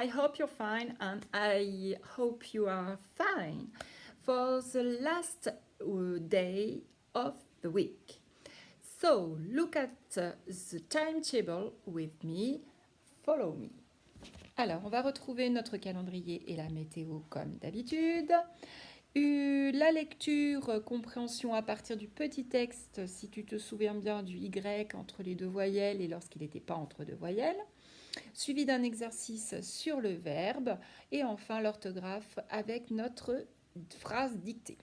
I hope you're fine and I hope you are fine for the last day of the week. So look at the timetable with me, follow me. Alors, on va retrouver notre calendrier et la météo comme d'habitude. La lecture, compréhension à partir du petit texte, si tu te souviens bien du Y entre les deux voyelles et lorsqu'il n'était pas entre deux voyelles. Suivi d'un exercice sur le verbe et enfin l'orthographe avec notre phrase dictée.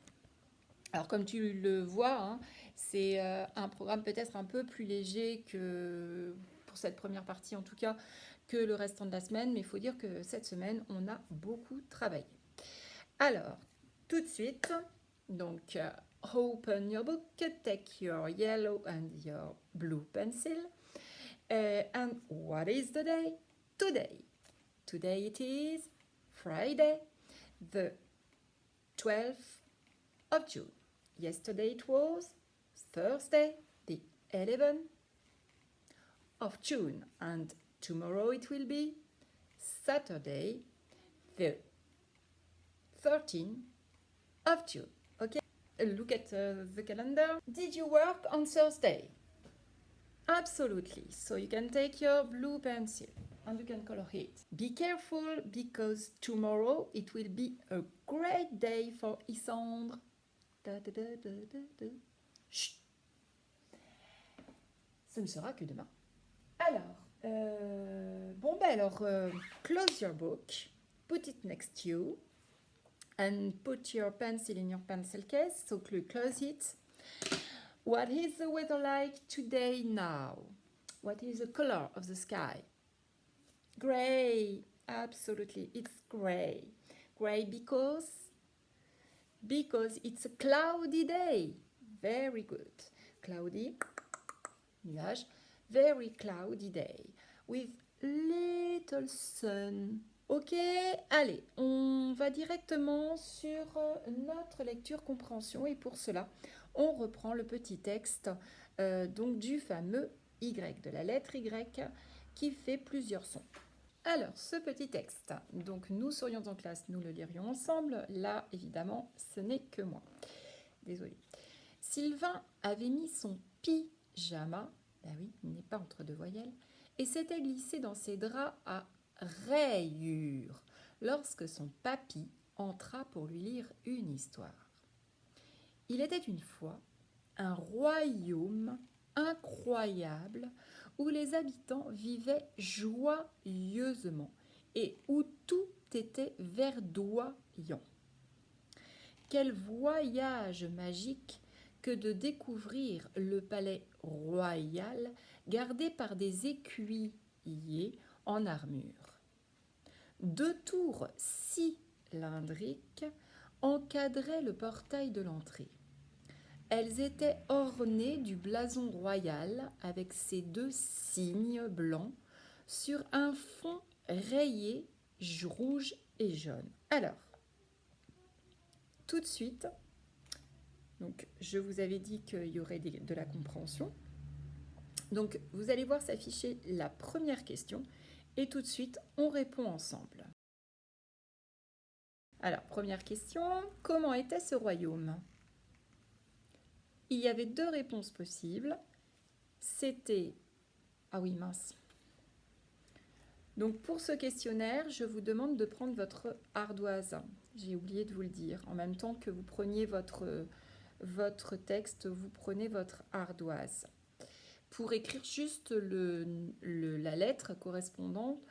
Alors comme tu le vois, hein, c'est un programme peut-être un peu plus léger que pour cette première partie en tout cas que le restant de la semaine, mais il faut dire que cette semaine on a beaucoup travaillé. Alors tout de suite, donc open your book, take your yellow and your blue pencil. And what is the day? Today. Today it is Friday, the 12th of June. Yesterday it was Thursday, the 11th of June. And tomorrow it will be Saturday, the 13th of June. Okay, look at the calendar. Did you work on Thursday? Absolutely. So you can take your blue pencil and you can color it. Be careful because tomorrow it will be a great day for Isandre. Da, da, da, da, da, da. Chut. Ce ne sera que demain. Alors, close your book, put it next to you, and put your pencil in your pencil case. So close it. What is the weather like today now? What is the color of the sky? Gray, absolutely, it's gray. Gray because it's a cloudy day. Very good. Cloudy, nuage, very cloudy day with little sun. Ok, allez, on va directement sur notre lecture compréhension et pour cela, on reprend le petit texte donc du fameux Y, de la lettre Y qui fait plusieurs sons. Alors, ce petit texte, donc nous serions en classe, nous le lirions ensemble. Là, évidemment, ce n'est que moi. Désolée. Sylvain avait mis son pyjama, ben oui, il n'est pas entre deux voyelles, et s'était glissé dans ses draps à rayures lorsque son papy entra pour lui lire une histoire. Il était une fois un royaume incroyable où les habitants vivaient joyeusement et où tout était verdoyant. Quel voyage magique que de découvrir le palais royal gardé par des écuyers en armure. 2 tours cylindriques encadraient le portail de l'entrée. Elles étaient ornées du blason royal avec ses 2 cygnes blancs sur un fond rayé rouge et jaune. Alors, tout de suite, donc je vous avais dit qu'il y aurait de la compréhension. Donc vous allez voir s'afficher la première question et tout de suite on répond ensemble. Alors, première question, comment était ce royaume ? Il y avait 2 réponses possibles. C'était... Ah oui, mince. Donc pour ce questionnaire, je vous demande de prendre votre ardoise. J'ai oublié de vous le dire. En même temps que vous preniez votre texte, vous prenez votre ardoise. Pour écrire juste la lettre correspondante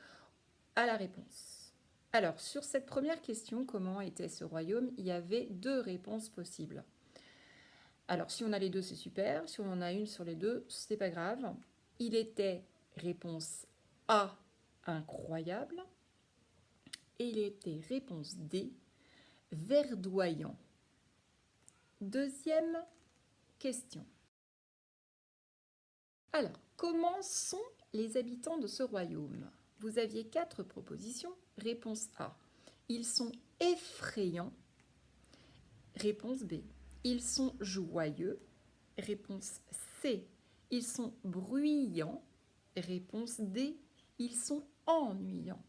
à la réponse. Alors, sur cette première question, comment était ce royaume ? Il y avait 2 réponses possibles. Alors, si on a les 2, c'est super. Si on en a une sur les 2, c'est pas grave. Il était réponse A, incroyable. Et il était réponse D, verdoyant. Deuxième question. Alors, comment sont les habitants de ce royaume ? Vous aviez 4 propositions. Réponse A, ils sont effrayants. Réponse B, ils sont joyeux. Réponse C, ils sont bruyants. Réponse D, ils sont ennuyants.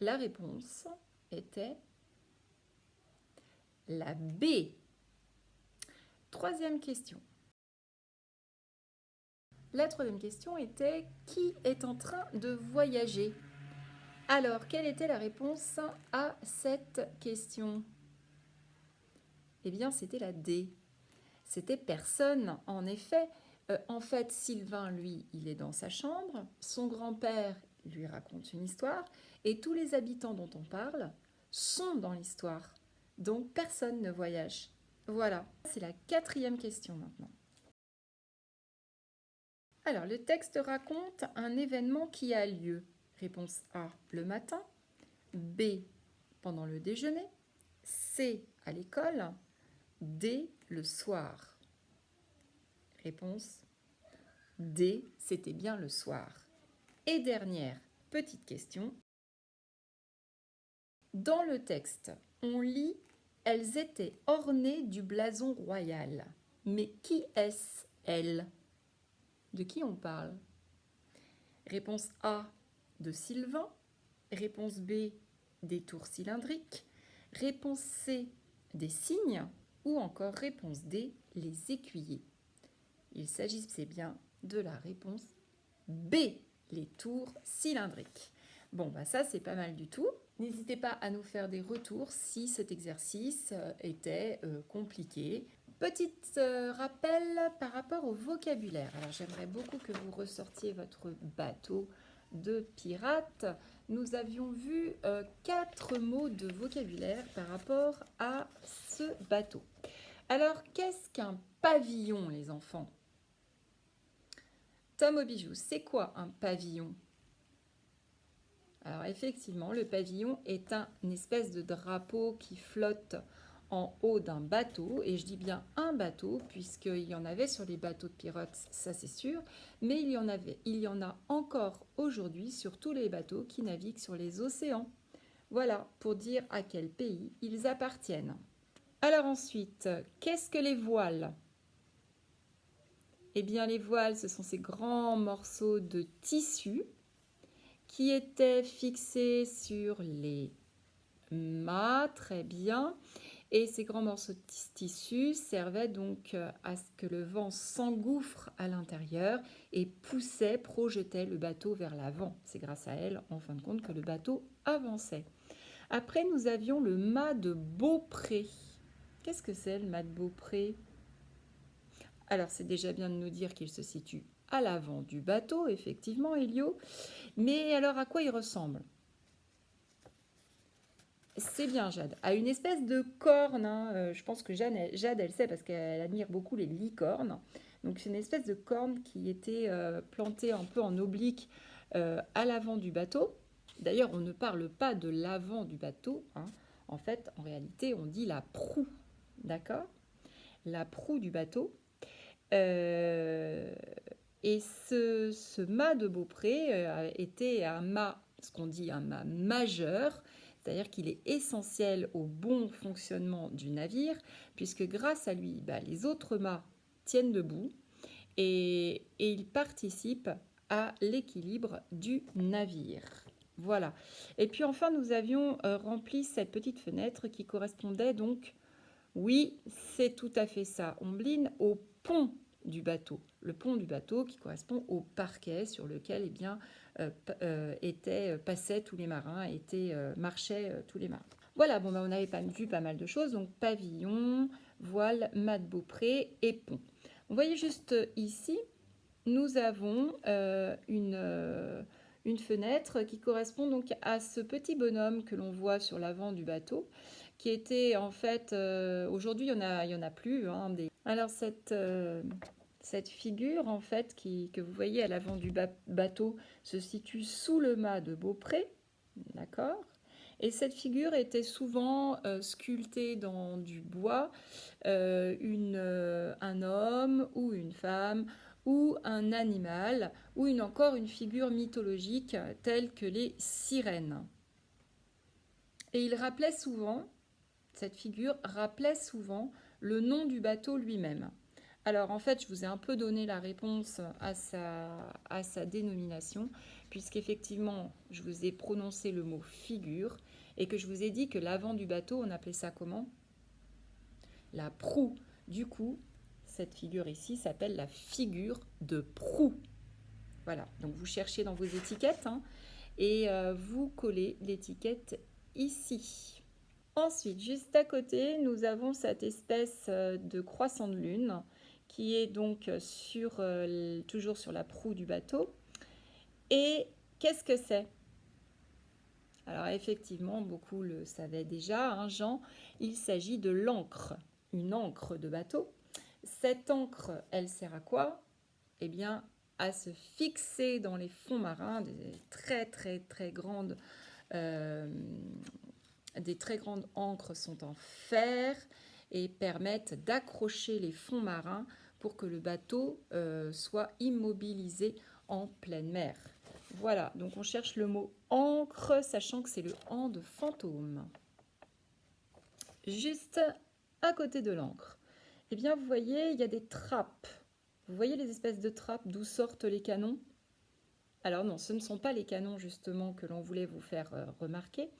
La réponse était la B. Troisième question. La troisième question était « Qui est en train de voyager ?» Alors, quelle était la réponse à cette question? Eh bien, c'était la D. C'était personne, en effet. En fait, Sylvain, lui, il est dans sa chambre. Son grand-père lui raconte une histoire. Et tous les habitants dont on parle sont dans l'histoire. Donc, personne ne voyage. Voilà, c'est la quatrième question maintenant. Alors, le texte raconte un événement qui a lieu. Réponse A, le matin. B, pendant le déjeuner. C, à l'école. D, le soir. Réponse D, c'était bien le soir. Et dernière petite question. Dans le texte, on lit « Elles étaient ornées du blason royal ». Mais qui est-ce, elles? De qui on parle? Réponse A, de Sylvain. Réponse B, des tours cylindriques. Réponse C, des cygnes. Ou encore réponse D, les écuyers. Il s'agissait bien de la réponse B, les tours cylindriques. Bon, bah ça, c'est pas mal du tout. N'hésitez pas à nous faire des retours si cet exercice était compliqué. Petit rappel par rapport au vocabulaire. Alors, j'aimerais beaucoup que vous ressortiez votre bateau de pirate. Nous avions vu 4 mots de vocabulaire par rapport à ce bateau. Alors, qu'est-ce qu'un pavillon, les enfants? Tom au bijou, c'est quoi un pavillon? Alors effectivement, le pavillon est une espèce de drapeau qui flotte en haut d'un bateau, et je dis bien un bateau, puisqu'il y en avait sur les bateaux de pirates, ça c'est sûr, mais il y en a encore aujourd'hui sur tous les bateaux qui naviguent sur les océans. Voilà, pour dire à quel pays ils appartiennent. Alors ensuite, qu'est-ce que les voiles? Eh bien, les voiles, ce sont ces grands morceaux de tissu qui étaient fixés sur les mâts, très bien. Et ces grands morceaux de tissu servaient donc à ce que le vent s'engouffre à l'intérieur et poussait, projetait le bateau vers l'avant. C'est grâce à elle, en fin de compte, que le bateau avançait. Après, nous avions le mât de Beaupré. Qu'est-ce que c'est le mât de Beaupré? Alors, c'est déjà bien de nous dire qu'il se situe à l'avant du bateau, effectivement, Elio. Mais alors, à quoi il ressemble? C'est bien, Jade. À une espèce de corne. Hein. Je pense que Jade, elle sait parce qu'elle admire beaucoup les licornes. Donc, c'est une espèce de corne qui était plantée un peu en oblique à l'avant du bateau. D'ailleurs, on ne parle pas de l'avant du bateau. Hein. En fait, en réalité, on dit la proue. D'accord? La proue du bateau. Et ce mât de Beaupré était un mât, ce qu'on dit un mât majeur, c'est-à-dire qu'il est essentiel au bon fonctionnement du navire, puisque grâce à lui, les autres mâts tiennent debout et ils participent à l'équilibre du navire. Voilà. Et puis enfin, nous avions rempli cette petite fenêtre qui correspondait donc, oui, c'est tout à fait ça, Ombline, au pont du bateau. Le pont du bateau qui correspond au parquet sur lequel passaient tous les marins, marchaient tous les marins. Voilà, bon, on avait vu pas mal de choses, donc pavillon, voile, mât de Beaupré et pont. Vous voyez juste ici, nous avons une fenêtre qui correspond donc à ce petit bonhomme que l'on voit sur l'avant du bateau, qui était en fait, aujourd'hui il y en a plus. Hein, Alors cette figure en fait que vous voyez à l'avant du bateau se situe sous le mât de Beaupré, d'accord? Et cette figure était souvent sculptée dans du bois, un homme ou une femme ou un animal, ou encore une figure mythologique telle que les sirènes. Et cette figure rappelait souvent le nom du bateau lui-même. Alors en fait, je vous ai un peu donné la réponse à sa dénomination, puisqu'effectivement, je vous ai prononcé le mot figure et que je vous ai dit que l'avant du bateau, on appelait ça comment? La proue. Du coup, cette figure ici s'appelle la figure de proue. Voilà, donc vous cherchez dans vos étiquettes hein, et vous collez l'étiquette ici. Ensuite, juste à côté, nous avons cette espèce de croissant de lune qui est donc toujours sur la proue du bateau. Et qu'est-ce que c'est? Alors effectivement, beaucoup le savaient déjà, hein, Jean, il s'agit de l'ancre, une ancre de bateau. Cette ancre, elle sert à quoi? Eh bien, à se fixer dans les fonds marins, des très grandes ancres sont en fer et permettent d'accrocher les fonds marins pour que le bateau soit immobilisé en pleine mer. Voilà, donc on cherche le mot ancre, sachant que c'est le an de fantôme. Juste à côté de l'ancre, eh bien vous voyez, il y a des trappes. Vous voyez les espèces de trappes d'où sortent les canons? Alors non, ce ne sont pas les canons justement que l'on voulait vous faire remarquer.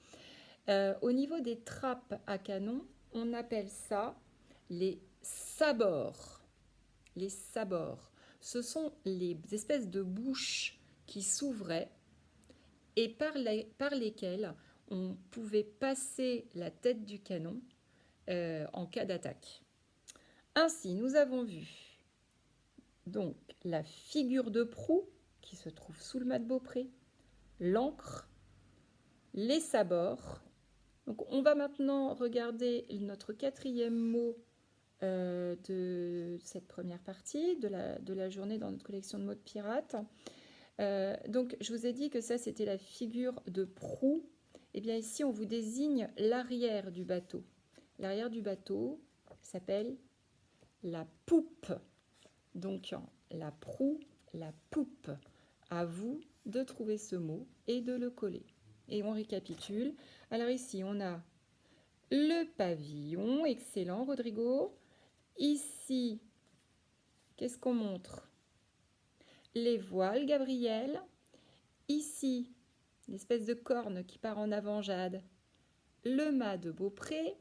Au niveau des trappes à canon, on appelle ça les sabords. Les sabords, ce sont les espèces de bouches qui s'ouvraient et par lesquelles on pouvait passer la tête du canon en cas d'attaque. Ainsi, nous avons vu donc la figure de proue qui se trouve sous le mât de Beaupré, l'ancre, les sabords. Donc on va maintenant regarder notre quatrième mot de cette première partie de la journée dans notre collection de mots de pirates. Donc je vous ai dit que ça c'était la figure de proue. Et bien ici on vous désigne l'arrière du bateau. L'arrière du bateau s'appelle la poupe. Donc la proue, la poupe. À vous de trouver ce mot et de le coller. Et on récapitule. Alors ici on a le pavillon, excellent Rodrigo. Ici, qu'est-ce qu'on montre? Les voiles, Gabriel. Ici, l'espèce de corne qui part en avant, Jade. Le mât de Beaupré.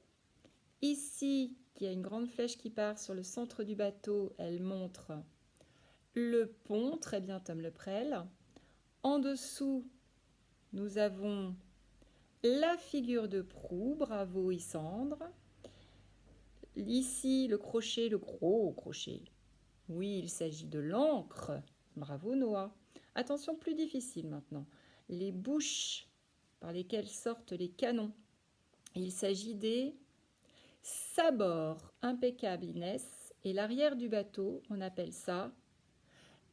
Ici, il y a une grande flèche qui part sur le centre du bateau. Elle montre le pont. Très bien, Tom Leprel. En dessous, nous avons la figure de proue. Bravo, Isandre. Ici, le crochet, le gros crochet. Oui, il s'agit de l'ancre. Bravo, Noah. Attention, plus difficile maintenant. Les bouches par lesquelles sortent les canons. Il s'agit des sabords. Impeccable, Inès. Et l'arrière du bateau, on appelle ça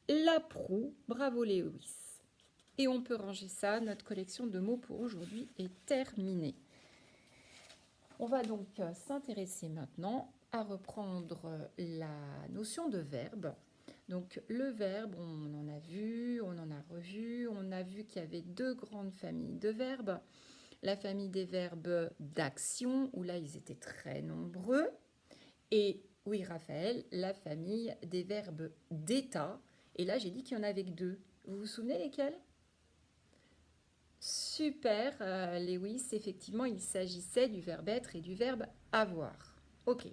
la proue. Bravo, Léoïs. Et on peut ranger ça. Notre collection de mots pour aujourd'hui est terminée. On va donc s'intéresser maintenant à reprendre la notion de verbe. Donc le verbe, on en a vu, on en a revu, on a vu qu'il y avait deux grandes familles de verbes. La famille des verbes d'action, où là ils étaient très nombreux. Et oui, Raphaël, la famille des verbes d'état. Et là j'ai dit qu'il y en avait que deux. Vous vous souvenez lesquels? Super, Lewis, effectivement, il s'agissait du verbe être et du verbe avoir. Ok.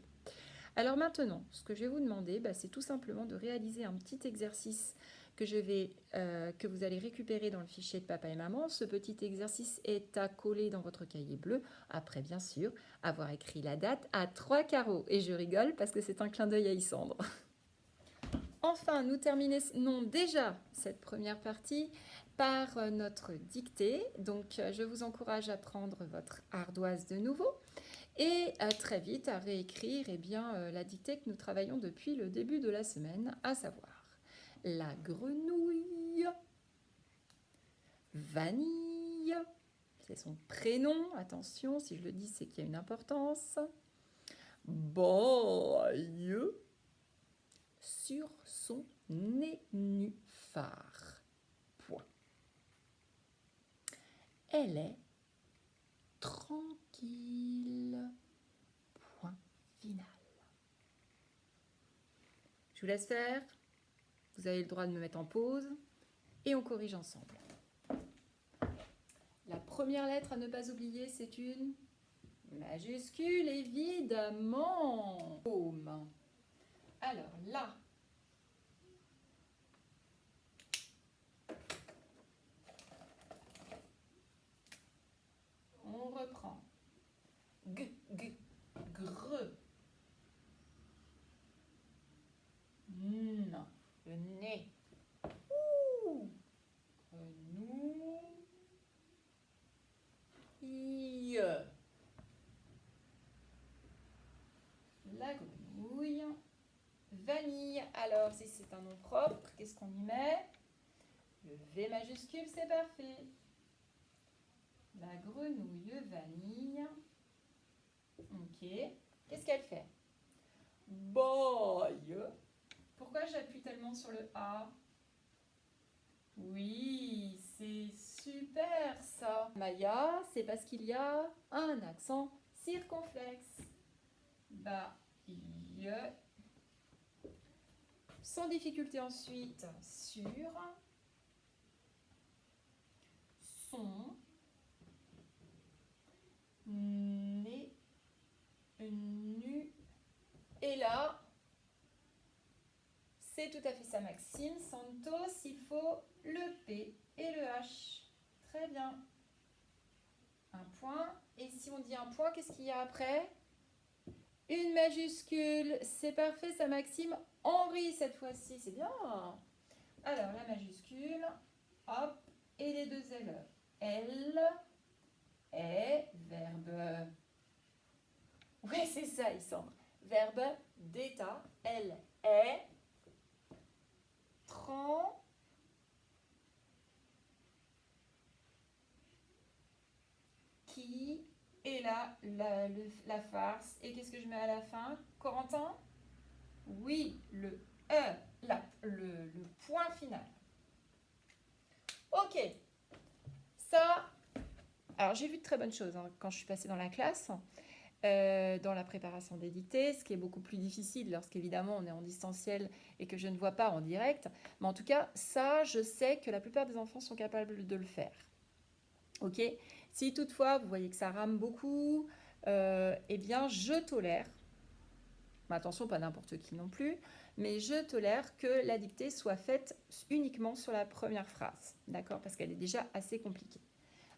Alors maintenant, ce que je vais vous demander, c'est tout simplement de réaliser un petit exercice que vous allez récupérer dans le fichier de papa et maman. Ce petit exercice est à coller dans votre cahier bleu, après bien sûr avoir écrit la date à 3 carreaux. Et je rigole parce que c'est un clin d'œil à Isandre. Enfin, nous terminons déjà cette première partie par notre dictée. Donc, je vous encourage à prendre votre ardoise de nouveau et très vite à réécrire la dictée que nous travaillons depuis le début de la semaine, à savoir la grenouille, Vanille, c'est son prénom, attention, si je le dis, c'est qu'il y a une importance, Baille, sur son nénuphar. Point. Elle est tranquille. Point final. Je vous laisse faire. Vous avez le droit de me mettre en pause et on corrige ensemble. La première lettre à ne pas oublier, c'est une majuscule, évidemment. Boum. Alors là, on reprend. G, g, gre. N, le nez. Ouh, genou. I, la grenouille. Vanille. Alors, si c'est un nom propre, qu'est-ce qu'on y met? Le V majuscule, c'est parfait. La grenouille vanille. Ok. Qu'est-ce qu'elle fait? Boy. Pourquoi j'appuie tellement sur le A? Oui, c'est super ça. Maya, c'est parce qu'il y a un accent circonflexe. Ba, y. Sans difficulté ensuite sur son, né, nu. Et là, c'est tout à fait ça Maxime. Santos, il faut le P et le H. Très bien. Un point. Et si on dit un point, qu'est-ce qu'il y a après? Une majuscule. C'est parfait ça Maxime. Henri cette fois-ci, c'est bien. Alors la majuscule, hop, et les deux L. L est verbe. Ouais, c'est ça, Isandre. Verbe d'état. Elle est qui est là, la farce. Et qu'est-ce que je mets à la fin? Corentin? Oui, le E, le point final. Ok, ça, alors j'ai vu de très bonnes choses hein, quand je suis passée dans la classe, dans la préparation des dictées, ce qui est beaucoup plus difficile lorsqu'évidemment on est en distanciel et que je ne vois pas en direct. Mais en tout cas, ça, je sais que la plupart des enfants sont capables de le faire. Ok? Si toutefois vous voyez que ça rame beaucoup, eh bien je tolère. Mais attention, pas n'importe qui non plus, mais je tolère que la dictée soit faite uniquement sur la première phrase, d'accord? Parce qu'elle est déjà assez compliquée.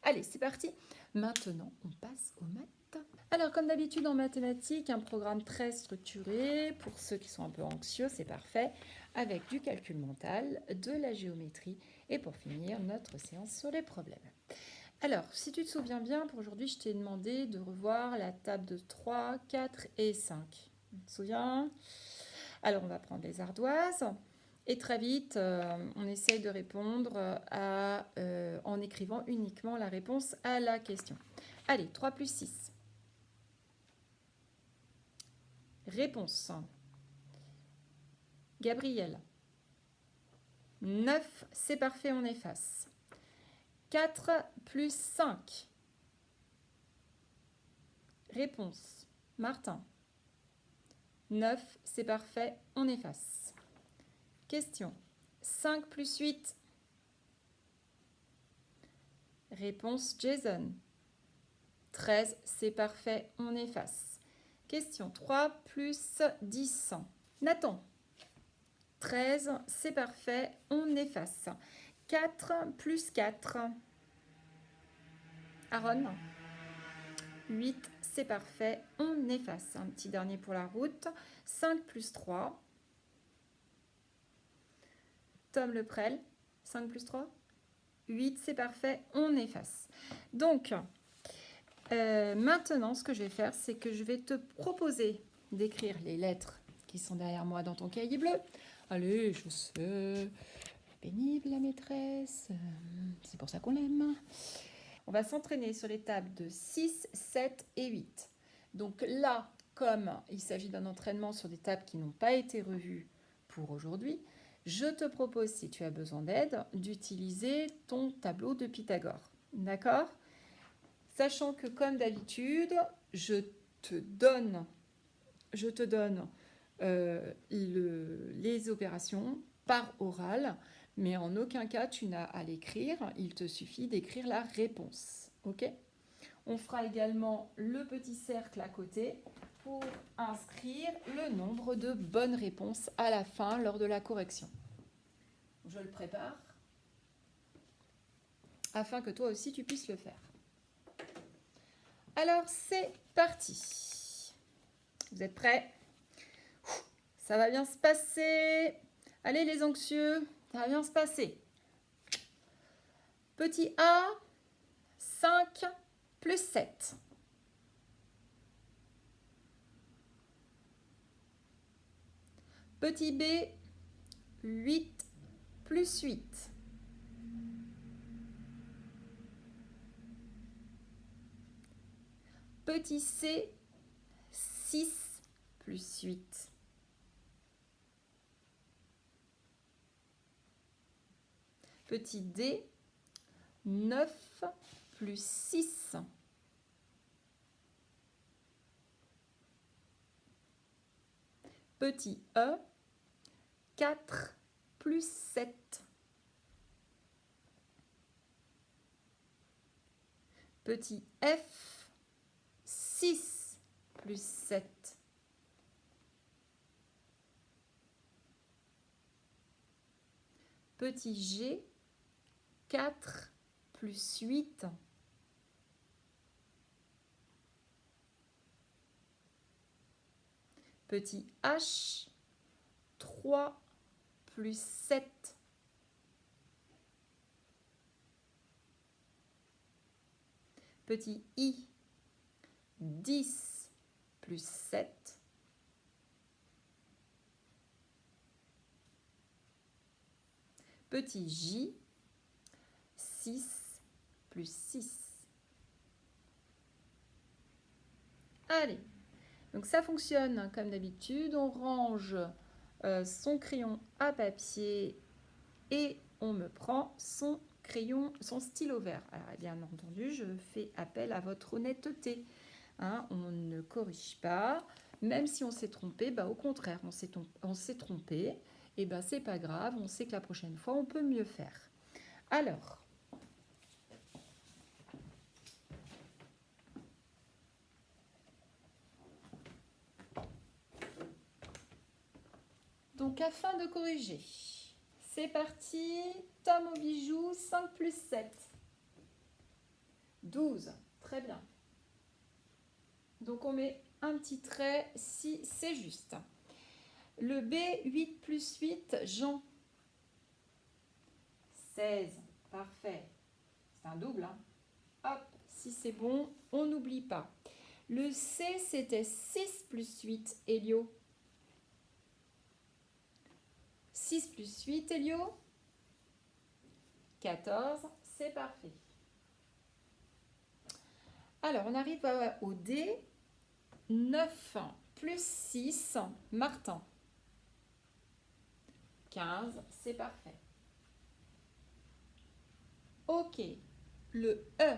Allez, c'est parti. Maintenant, on passe aux maths. Alors, comme d'habitude en mathématiques, un programme très structuré. Pour ceux qui sont un peu anxieux, c'est parfait. Avec du calcul mental, de la géométrie et pour finir, notre séance sur les problèmes. Alors, si tu te souviens bien, pour aujourd'hui, je t'ai demandé de revoir la table de 3, 4 et 5. Tu te souviens? Alors, on va prendre les ardoises. Et très vite, on essaye de répondre en écrivant uniquement la réponse à la question. Allez, 3 plus 6. Réponse. Gabriel. 9, c'est parfait, on efface. 4 plus 5. Réponse. Martin. 9, c'est parfait, on efface. Question. 5 plus 8. Réponse Jason. 13, c'est parfait, on efface. Question. 3 plus 10. Nathan. 13, c'est parfait, on efface. 4 plus 4. Aaron. 8, c'est parfait, on efface. Un petit dernier pour la route. 5 plus 3. Tom Leprel. 5 plus 3. 8, c'est parfait, on efface. Donc, maintenant, ce que je vais faire, c'est que je vais te proposer d'écrire les lettres qui sont derrière moi dans ton cahier bleu. Allez, je sais, pénible la maîtresse, c'est pour ça qu'on l'aime. On va s'entraîner sur les tables de 6, 7 et 8. Donc là, comme il s'agit d'un entraînement sur des tables qui n'ont pas été revues pour aujourd'hui, je te propose, si tu as besoin d'aide, d'utiliser ton tableau de Pythagore. D'accord? Sachant que, comme d'habitude, je te donne les opérations par oral, mais en aucun cas tu n'as à l'écrire, il te suffit d'écrire la réponse. Ok ? On fera également le petit cercle à côté pour inscrire le nombre de bonnes réponses à la fin lors de la correction. Je le prépare afin que toi aussi tu puisses le faire. Alors c'est parti. Vous êtes prêts ? Ça va bien se passer. Allez les anxieux, ça va bien se passer. Petit A, 5 plus 7. Petit B, 8 plus 8. Petit C, 6 plus 8. Petit D, 9 plus 6. Petit E, 4 plus 7. Petit F, 6 plus 7. Petit G, 4 plus 8. Petit H, 3 plus 7. Petit I, 10 plus 7. Petit J, 6 plus 6. Allez, donc ça fonctionne comme d'habitude. On range son crayon à papier et on me prend son crayon, son stylo vert. Alors bien entendu, je fais appel à votre honnêteté. Hein, on ne corrige pas. Même si on s'est trompé, bah, au contraire, on s'est trompé. Et ben c'est pas grave, on sait que la prochaine fois, on peut mieux faire. Alors, donc afin de corriger, c'est parti, Tom au bijou, 5 plus 7. 12, très bien. Donc on met un petit trait si c'est juste. Le B, 8 plus 8, Jean. 16, parfait. C'est un double, hein. Hop, si c'est bon, on n'oublie pas. Le C, c'était 6 plus 8, Elio. 6 plus 8, Elio. 14, c'est parfait. Alors, on arrive au D. 9 plus 6, Martin. 15, c'est parfait. Ok, le E.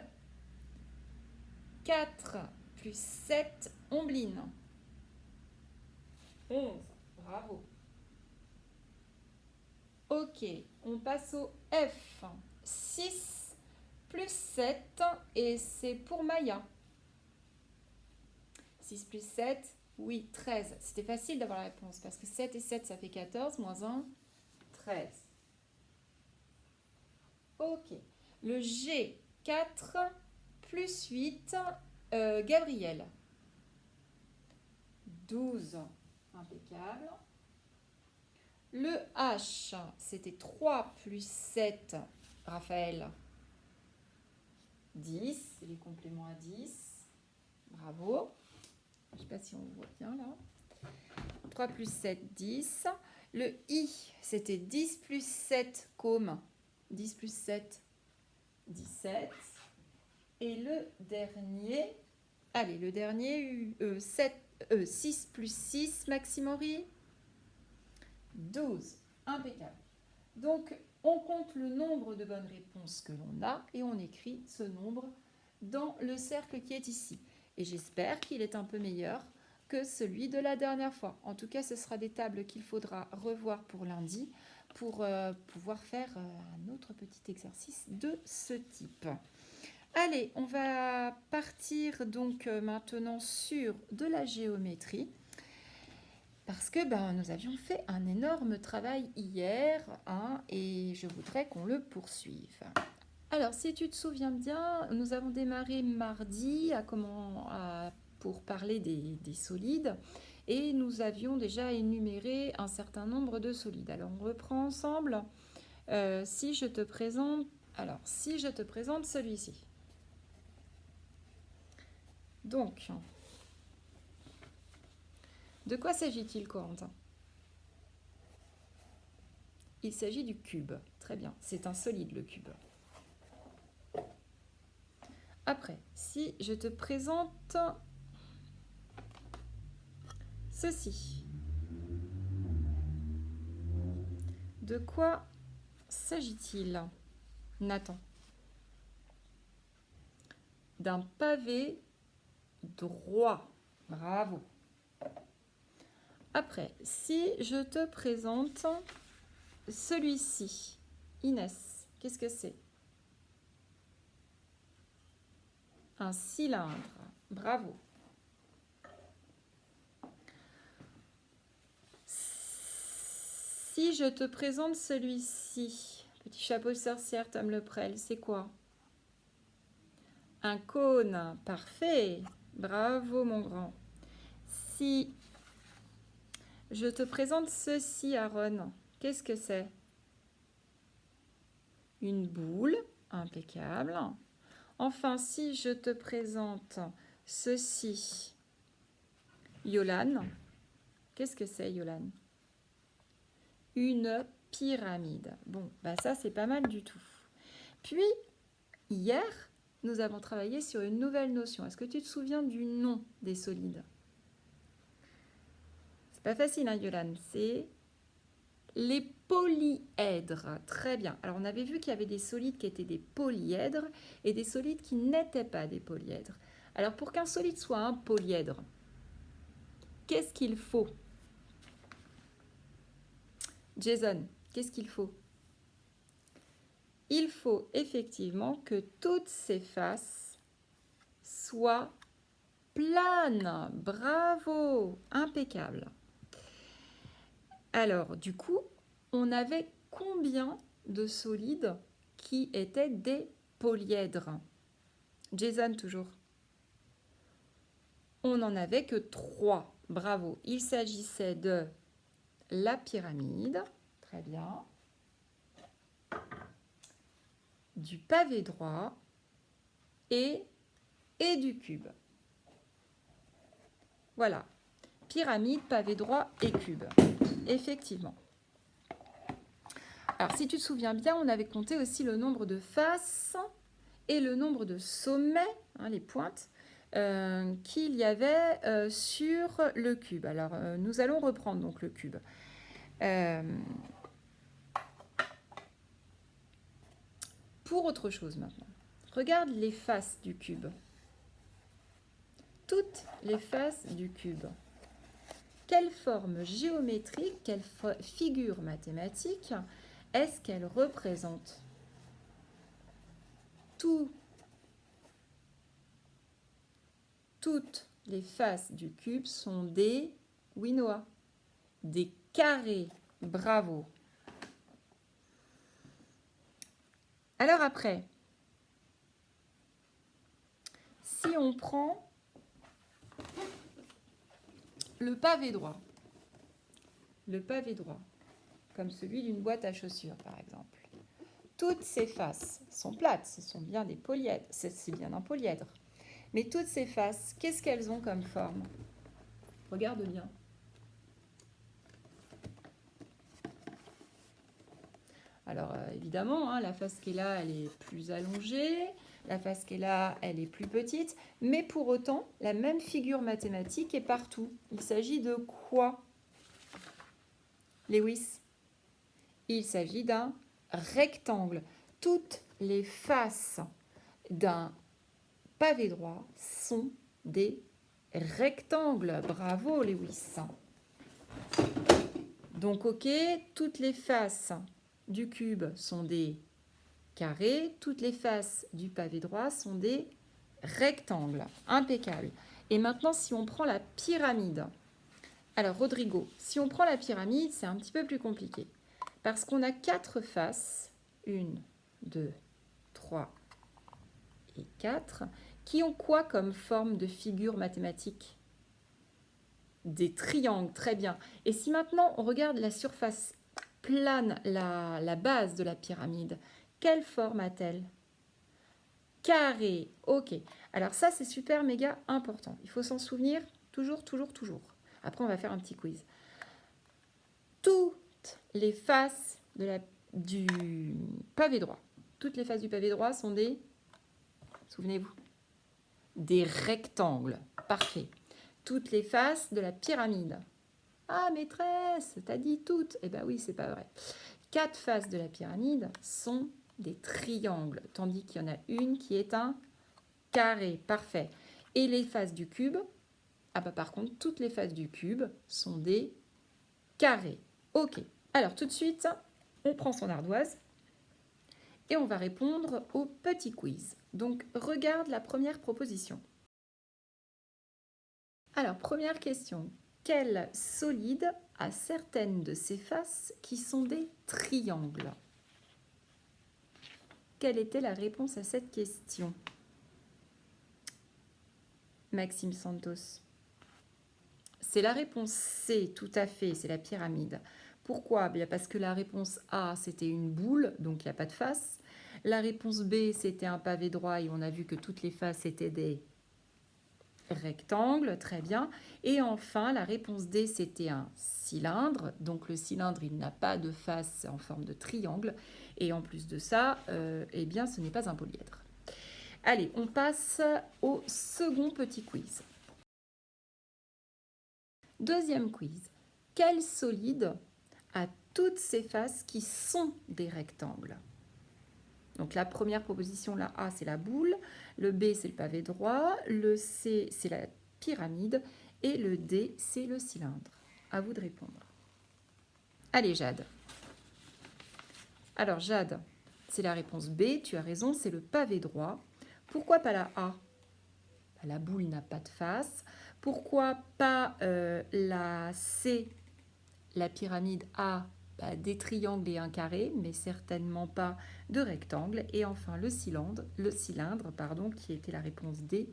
4 plus 7, Ombline. 11, bravo. Ok, on passe au F. 6 plus 7 et c'est pour Maya. 6 plus 7, oui, 13. C'était facile d'avoir la réponse parce que 7 et 7, ça fait 14, moins 1, 13. Ok, le G, 4 plus 8, Gabriel. 12, impeccable. Le H, c'était 3 plus 7, Raphaël. 10, c'est les compléments à 10. Bravo. Je ne sais pas si on voit bien là. 3 plus 7, 10. Le I, c'était 10 plus 7, comme 10 plus 7, 17. Et le dernier, allez, le dernier, 6 plus 6, Maxime Henry. 12, impeccable. Donc, on compte le nombre de bonnes réponses que l'on a et on écrit ce nombre dans le cercle qui est ici. Et j'espère qu'il est un peu meilleur que celui de la dernière fois. En tout cas, ce sera des tables qu'il faudra revoir pour lundi pour pouvoir faire un autre petit exercice de ce type. Allez, on va partir donc maintenant sur de la géométrie parce que nous avions fait un énorme travail hier et je voudrais qu'on le poursuive. Alors, si tu te souviens bien, nous avons démarré mardi pour parler des solides et nous avions déjà énuméré un certain nombre de solides. Alors, on reprend ensemble. Si je te présente celui-ci. Donc, de quoi s'agit-il, Corentin? Il s'agit du cube. Très bien, c'est un solide, le cube. Après, si je te présente ceci, de quoi s'agit-il, Nathan? D'un pavé droit. Bravo. Après, si je te présente celui-ci, Inès, qu'est-ce que c'est? Un cylindre. Bravo. Si je te présente celui-ci, petit chapeau de sorcière, Tom Leprel, c'est quoi? Un cône. Parfait. Bravo, mon grand. Si je te présente ceci, Aaron, qu'est-ce que c'est? Une boule. Impeccable. Enfin, si je te présente ceci, Yolane, qu'est-ce que c'est, Yolane? Une pyramide. Bon, ça, c'est pas mal du tout. Puis, hier, nous avons travaillé sur une nouvelle notion. Est-ce que tu te souviens du nom des solides? C'est pas facile, hein, Yolane. C'est les polyèdres. Très bien. Alors, on avait vu qu'il y avait des solides qui étaient des polyèdres et des solides qui n'étaient pas des polyèdres. Alors, pour qu'un solide soit un polyèdre, qu'est-ce qu'il faut? Jason, qu'est-ce qu'il faut? Il faut effectivement que toutes ces faces soient planes. Bravo, impeccable. Alors, du coup, on avait combien de solides qui étaient des polyèdres? Jason, toujours. On n'en avait que 3. Bravo. Il s'agissait de la pyramide. Très bien. Du pavé droit et du cube. Voilà. Pyramide, pavé droit et cube. Effectivement. Alors, si tu te souviens bien, on avait compté aussi le nombre de faces et le nombre de sommets, les pointes, qu'il y avait sur le cube. Alors, nous allons reprendre donc le cube. Pour autre chose maintenant. Regarde les faces du cube. Toutes les faces du cube. Quelle forme géométrique, quelle figure mathématique est-ce qu'elle représente? Toutes les faces du cube sont des Winoa, des carrés. Bravo. Alors après, si on prend le pavé droit, comme celui d'une boîte à chaussures par exemple, toutes ces faces sont plates, ce sont bien des polyèdres, c'est bien un polyèdre. Mais toutes ces faces, qu'est-ce qu'elles ont comme forme? Regarde bien. Alors évidemment, la face qui est là, elle est plus allongée, la face qui est là, elle est plus petite, mais pour autant, la même figure mathématique est partout. Il s'agit de quoi, Lewis? Il s'agit d'un rectangle. Toutes les faces d'un pavé droit sont des rectangles. Bravo, Lewis. Donc, ok, toutes les faces du cube sont des carrés, toutes les faces du pavé droit sont des rectangles. Impeccable. Et maintenant, si on prend la pyramide. Alors, Rodrigo, si on prend la pyramide, c'est un petit peu plus compliqué. Parce qu'on a 4 faces, 1, 2, 3 et 4, qui ont quoi comme forme de figure mathématique? Des triangles, très bien. Et si maintenant on regarde la surface plane, la base de la pyramide, quelle forme a-t-elle? Carré, ok. Alors ça, c'est super méga important. Il faut s'en souvenir toujours, toujours, toujours. Après, on va faire un petit quiz. Toutes les faces du pavé droit, toutes les faces du pavé droit sont des, souvenez-vous, des rectangles. Parfait. Toutes les faces de la pyramide. Ah, maîtresse, t'as dit toutes. Eh bien oui, c'est pas vrai. 4 faces de la pyramide sont des triangles, tandis qu'il y en a une qui est un carré. Parfait. Et les faces du cube, ah bah par contre, toutes les faces du cube sont des carrés. Ok. Alors tout de suite, on prend son ardoise et on va répondre au petit quiz. Donc regarde la première proposition. Alors première question. Quel solide a certaines de ses faces qui sont des triangles? Quelle était la réponse à cette question? Maxime Santos. C'est la réponse C, tout à fait, c'est la pyramide. Pourquoi? Bien parce que la réponse A, c'était une boule, donc il n'y a pas de face. La réponse B, c'était un pavé droit et on a vu que toutes les faces étaient des rectangles, très bien. Et enfin, la réponse D, c'était un cylindre. Donc le cylindre, il n'a pas de face en forme de triangle. Et en plus de ça, eh bien, ce n'est pas un polyèdre. Allez, on passe au second petit quiz. Deuxième quiz. Quel solide a toutes ces faces qui sont des rectangles? Donc la première proposition, la A, c'est la boule, le B, c'est le pavé droit, le C, c'est la pyramide et le D, c'est le cylindre. À vous de répondre. Allez, Jade. Alors, Jade, c'est la réponse B, tu as raison, c'est le pavé droit. Pourquoi pas la A? La boule n'a pas de face. Pourquoi pas la C? La pyramide a des triangles et un carré, mais certainement pas de rectangle. Et enfin, le cylindre, qui était la réponse D,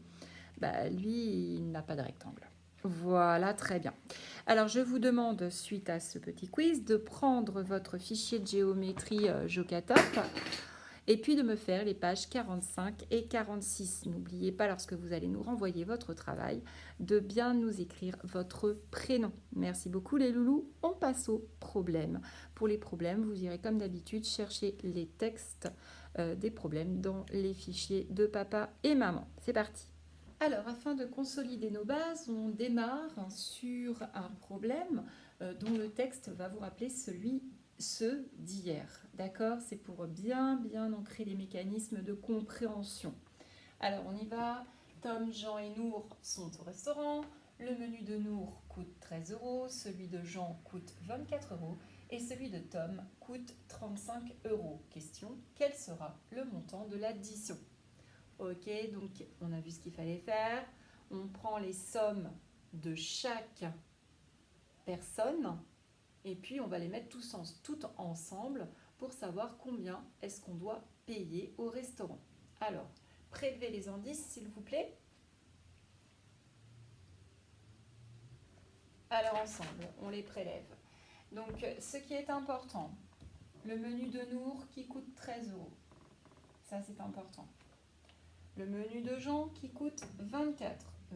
lui, il n'a pas de rectangle. Voilà, très bien. Alors, je vous demande, suite à ce petit quiz, de prendre votre fichier de géométrie Jocatop et puis de me faire les pages 45 et 46. N'oubliez pas, lorsque vous allez nous renvoyer votre travail, de bien nous écrire votre prénom. Merci beaucoup les loulous. On passe aux problèmes. Pour les problèmes, vous irez comme d'habitude chercher les textes des problèmes dans les fichiers de papa et maman. C'est parti. Alors, afin de consolider nos bases, on démarre sur un problème dont le texte va vous rappeler ceux d'hier. D'accord? C'est pour bien ancrer les mécanismes de compréhension. Alors, on y va. Tom, Jean et Nour sont au restaurant. Le menu de Nour coûte 13 €, celui de Jean coûte 24 € et celui de Tom coûte 35 €. Question, quel sera le montant de l'addition? Ok, donc on a vu ce qu'il fallait faire. On prend les sommes de chaque personne et puis on va les mettre tout ensemble pour savoir combien est-ce qu'on doit payer au restaurant. Alors, prélevez les indices s'il vous plaît. Alors ensemble, on les prélève. Donc ce qui est important, le menu de Nour qui coûte 13 €. Ça c'est important. Le menu de Jean qui coûte 24 €.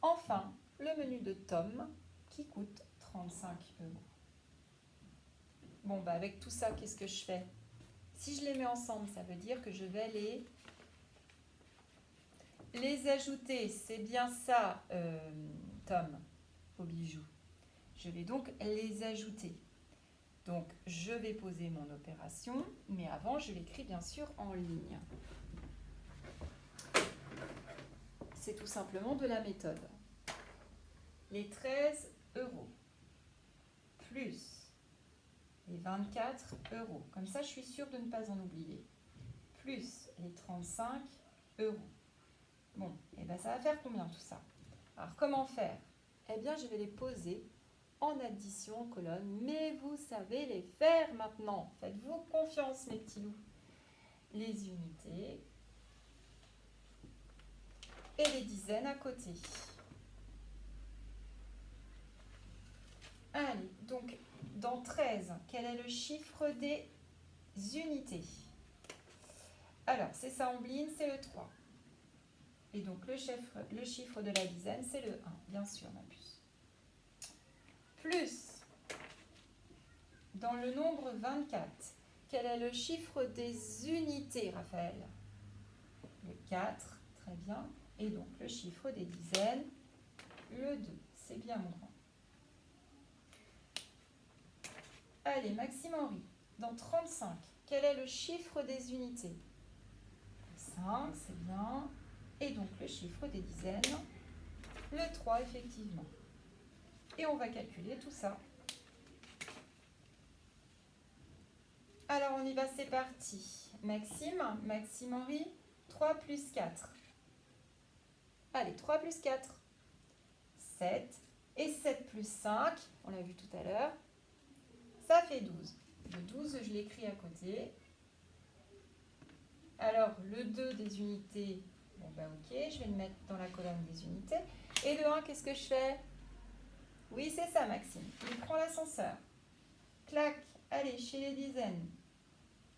Enfin, le menu de Tom qui coûte 35 €. Bon, avec tout ça, qu'est-ce que je fais? Si je les mets ensemble, ça veut dire que je vais les ajouter. C'est bien ça, Tom, au bijou. Je vais donc les ajouter. Donc, je vais poser mon opération, mais avant, je l'écris bien sûr en ligne. c'est tout simplement de la méthode. Les 13 euros plus les 24 euros. Comme ça, je suis sûre de ne pas en oublier. Plus les 35 euros. Bon, et bien ça va faire combien tout ça? Alors, comment faire? Eh bien, je vais les poser en addition en colonne, mais vous savez les faire maintenant. Faites-vous confiance, mes petits loups. Les unités et les dizaines à côté. Allez, donc, dans 13, quel est le chiffre des unités? Alors, c'est ça, Ombline, c'est le 3. Et donc, le chiffre de la dizaine, c'est le 1, bien sûr, ma puce. Plus, dans le nombre 24, quel est le chiffre des unités, Raphaël? Le 4, très bien. Et donc, le chiffre des dizaines, le 2. C'est bien, mon grand. Allez, Maxime-Henri, dans 35, quel est le chiffre des unités? 5, c'est bien. Et donc, le chiffre des dizaines, le 3, effectivement. Et on va calculer tout ça. Alors, on y va, c'est parti. Maxime-Henri, 3 plus 4. Allez, 3 plus 4, 7. Et 7 plus 5, on l'a vu tout à l'heure, ça fait 12. Le 12, je l'écris à côté. Alors, le 2 des unités, bon ben ok, je vais le mettre dans la colonne des unités. Et le 1, qu'est-ce que je fais? Oui, c'est ça, Maxime. Il prend l'ascenseur. Clac, allez, chez les dizaines.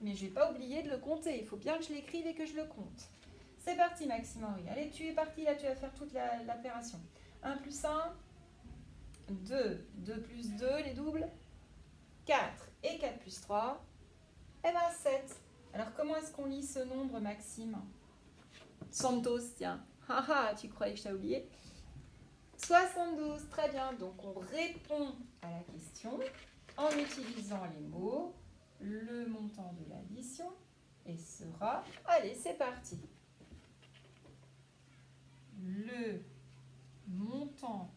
Mais je ne vais pas oublier de le compter. Il faut bien que je l'écrive et que je le compte. C'est parti, Maxime-Henri. Allez, tu es parti, là, tu vas faire toute l'opération. 1 plus 1, 2. 2 plus 2, les doubles. 4. Et 4 plus 3, eh bien 7. Alors, comment est-ce qu'on lit ce nombre, Maxime? Santos, tiens. Haha, tu croyais que je t'ai oublié? 72, très bien. Donc, on répond à la question en utilisant les mots. Le montant de l'addition et sera... Allez, c'est parti. Le montant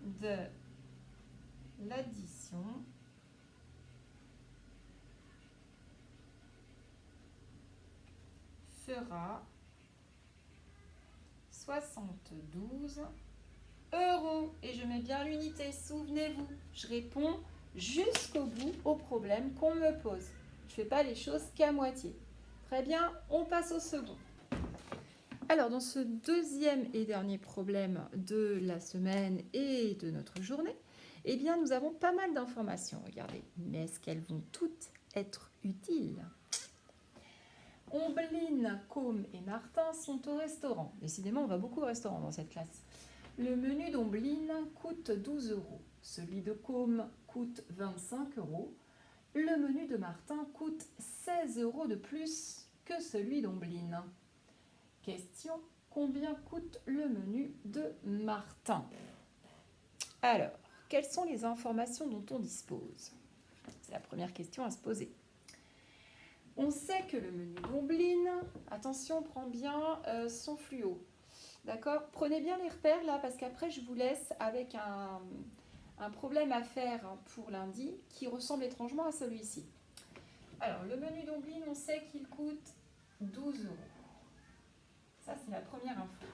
de l'addition fera 72 euros. Et je mets bien l'unité, souvenez-vous, je réponds jusqu'au bout au problème qu'on me pose. Je ne fais pas les choses qu'à moitié. Très bien, on passe au second. Alors, dans ce deuxième et dernier problème de la semaine et de notre journée, eh bien, nous avons pas mal d'informations, regardez. Mais est-ce qu'elles vont toutes être utiles? Ombline, Côme et Martin sont au restaurant. Décidément, on va beaucoup au restaurant dans cette classe. Le menu d'Ombline coûte 12 euros. Celui de Côme coûte 25 euros. Le menu de Martin coûte 16 euros de plus que celui d'Ombline. Question, combien coûte le menu de Martin? Alors, quelles sont les informations dont on dispose? C'est la première question à se poser. On sait que le menu d'Ombline, attention, prends bien son fluo. D'accord? Prenez bien les repères là, parce qu'après je vous laisse avec un problème à faire pour lundi qui ressemble étrangement à celui-ci. Alors, le menu d'Ombline, on sait qu'il coûte 12 euros. Ça, c'est la première info.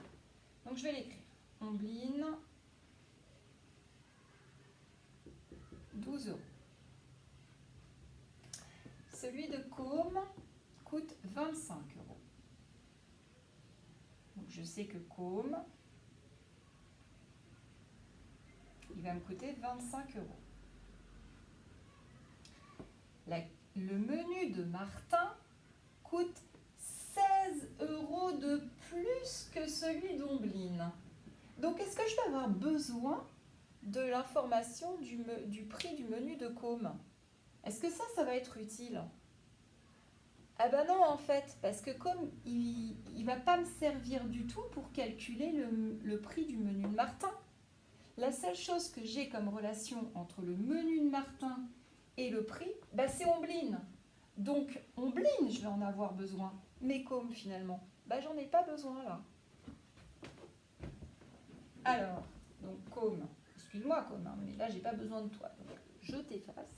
Donc, je vais l'écrire. Ombline, 12 euros. Celui de Côme coûte 25 euros. Donc, je sais que Côme, il va me coûter 25 euros. Le menu de Martin coûte 16 euros de plus que celui d'Ombline. Donc, est-ce que je vais avoir besoin de l'information du prix du menu de Côme? Est-ce que ça va être utile? Ah ben non, en fait, parce que Côme, il ne va pas me servir du tout pour calculer le prix du menu de Martin. La seule chose que j'ai comme relation entre le menu de Martin et le prix, c'est Ombline. Donc, Ombline, je vais en avoir besoin. Mais comme finalement, bah, j'en ai pas besoin là. Alors, donc comme, excuse-moi comme, hein, mais là, j'ai pas besoin de toi. Donc, je t'efface.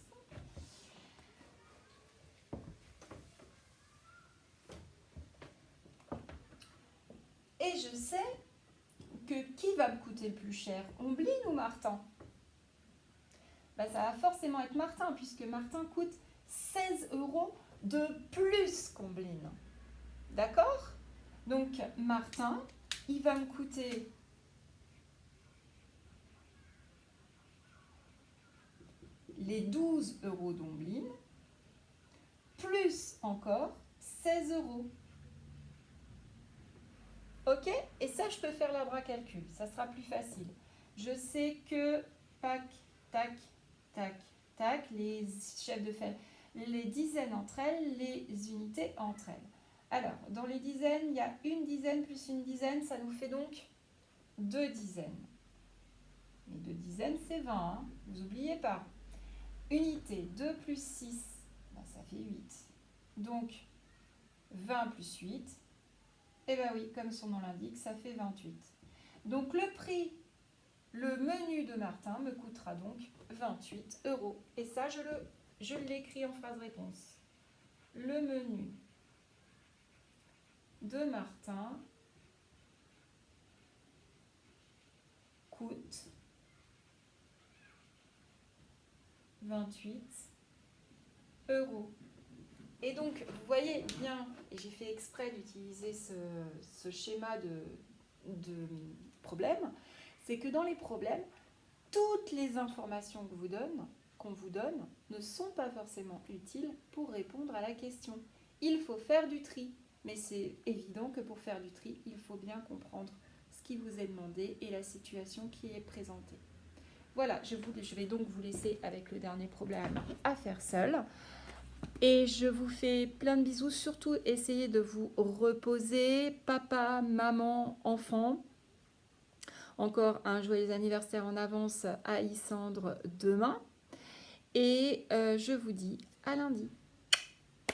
Et je sais que qui va me coûter le plus cher, Ombline ou Martin? Bah, ça va forcément être Martin, puisque Martin coûte 16 € de plus qu'Ombline. D'accord? Donc, Martin, il va me coûter les 12 € d'Ombline, plus encore 16 €. Ok? Et ça, je peux faire la bras calcul. Ça sera plus facile. Je sais que, tac, tac, tac, tac, les chefs de fête, les dizaines entre elles, les unités entre elles. Alors, dans les dizaines, il y a une dizaine plus une dizaine, ça nous fait donc 2 dizaines. Mais 2 dizaines, c'est 20, hein, vous n'oubliez pas. Unité, 2 plus 6, ben, ça fait 8. Donc, 20 plus 8, et bien oui, comme son nom l'indique, ça fait 28. Donc le prix, le menu de Martin me coûtera donc 28 €. Et ça, je l'écris en phrase réponse. Le menu de Martin coûte 28 €. Et donc, vous voyez bien, et j'ai fait exprès d'utiliser ce schéma de problème, c'est que dans les problèmes, toutes les informations qu'on vous donne ne sont pas forcément utiles pour répondre à la question. Il faut faire du tri, mais c'est évident que pour faire du tri, il faut bien comprendre ce qui vous est demandé et la situation qui est présentée. Voilà, je vais donc vous laisser avec le dernier problème à faire seul. Et je vous fais plein de bisous. Surtout, essayez de vous reposer. Papa, maman, enfant. Encore un joyeux anniversaire en avance à Isandre demain. Et je vous dis à lundi.